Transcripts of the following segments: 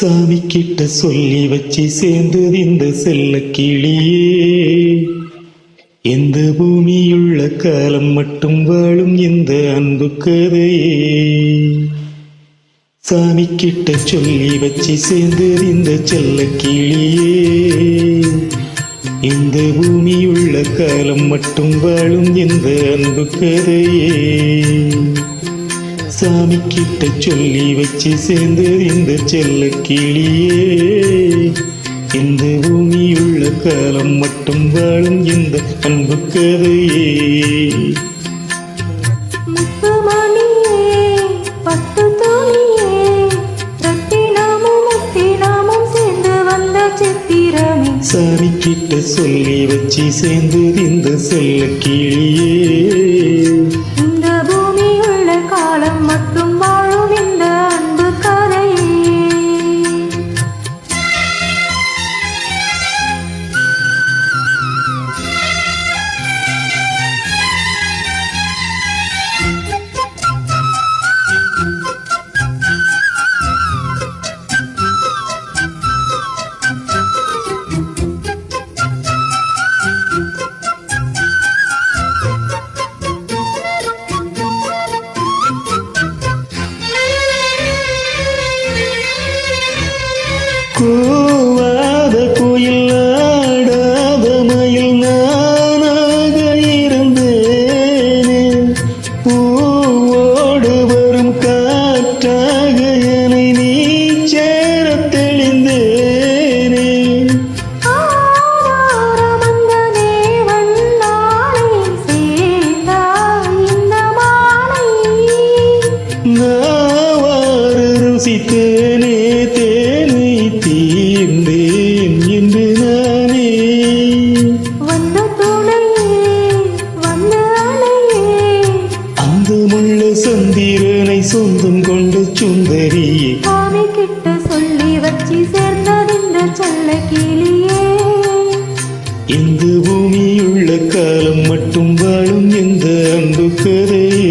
சாமி கிட்ட சொல்லி வச்சு சேர்ந்தது இந்த செல்ல கிளியே. எந்த பூமியுள்ள காலம் மட்டும் வாழும் இந்த அன்பு கதையே. சாமி கிட்ட சொல்லி வச்சு சேர்ந்தது இந்த செல்ல கிளியே. இந்த பூமியுள்ள காலம் மட்டும் வாழும் இந்த அன்பு கதையே. சாமி கிட்ட சொல்லி வச்சு சேர்ந்தது இந்த செல்ல கிளியே. இந்த பூமியுள்ள காலம் மட்டும் வாழும் இந்த அன்பு கதையே. சாமி கிட்ட சொல்லி வச்சு சேர்ந்தது இந்த செல்ல கிளியே. இந்த பூமியுள்ள காலம் மட்டும் வாழும் இந்த அன்பு கதையே. கூவாத குயில் ஆடாத மயில் நானாக இருந்தேனே. பூவோடு வரும் காற்றாக என்னை நீ சேர தெளிந்தேனே. நாவாறு ருசித்தேனே தேனை தீர்ந்தேன் என்று நானே. வந்த துணையே வந்த அணையே, அந்த முள்ள சந்திரனை சொந்தம் கொண்ட சுந்தரியே. சாமி கிட்ட சொல்லி வச்சு சேர்ந்தது இந்த செல்ல கிளியே. இந்த பூமியுள்ள காலம் மட்டும் வாழும் இந்த அன்பு கதையே.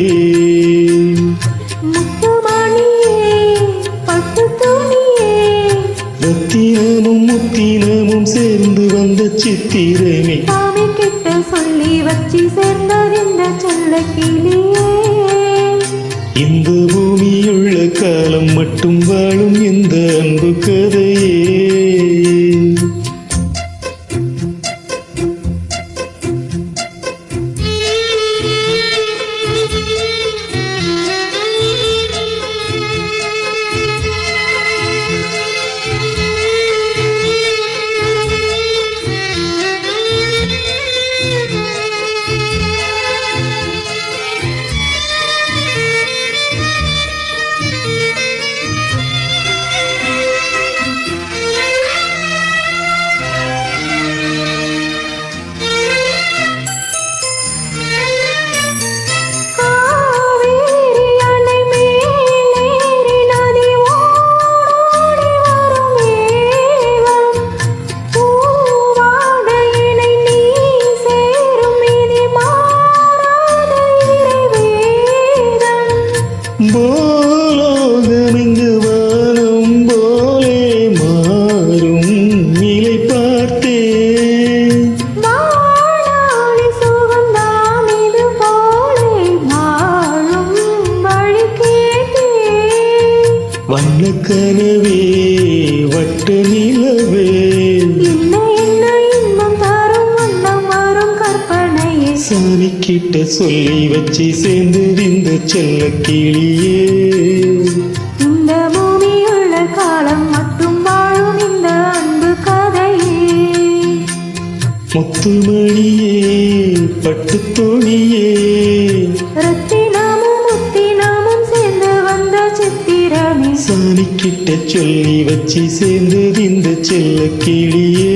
ரத்தினமும் முத்தினமும் சேர்ந்து வந்த சித்திரமே. சாமி கிட்ட சொல்லி வச்சு சேர்ந்தது இந்த செல்ல கிளியே. இந்த பூமியுள்ள காலம் மட்டும் வாழும் இந்த அன்பு கதையே. பூலோகமிங்கு வானம் போலே மாறும் நிலை பார்த்தேன். வாழாளி சுகந்தாம் இது போலே வாழும் வழி கேட்டேன். வண்ணக்கனவே வட்ட நிலவே, என்ன என்ன இன்பம் தரும் வண்ணம் வரும் கற்பனையே. சாமி கிட்ட சொல்லி வச்சு சேர்ந்தது இந்த செல்ல கிளியே. இந்த பூமியுள்ள காலம் மட்டும் வாழும் இந்த அன்பு கதையே. முத்துமணியே பட்டு தோணியே, ரத்தினமும் முத்தினமும் சேர்ந்து வந்த சித்திரமே. சாமி கிட்ட சொல்லி வச்சு சேர்ந்தது இந்த செல்ல கிளியே.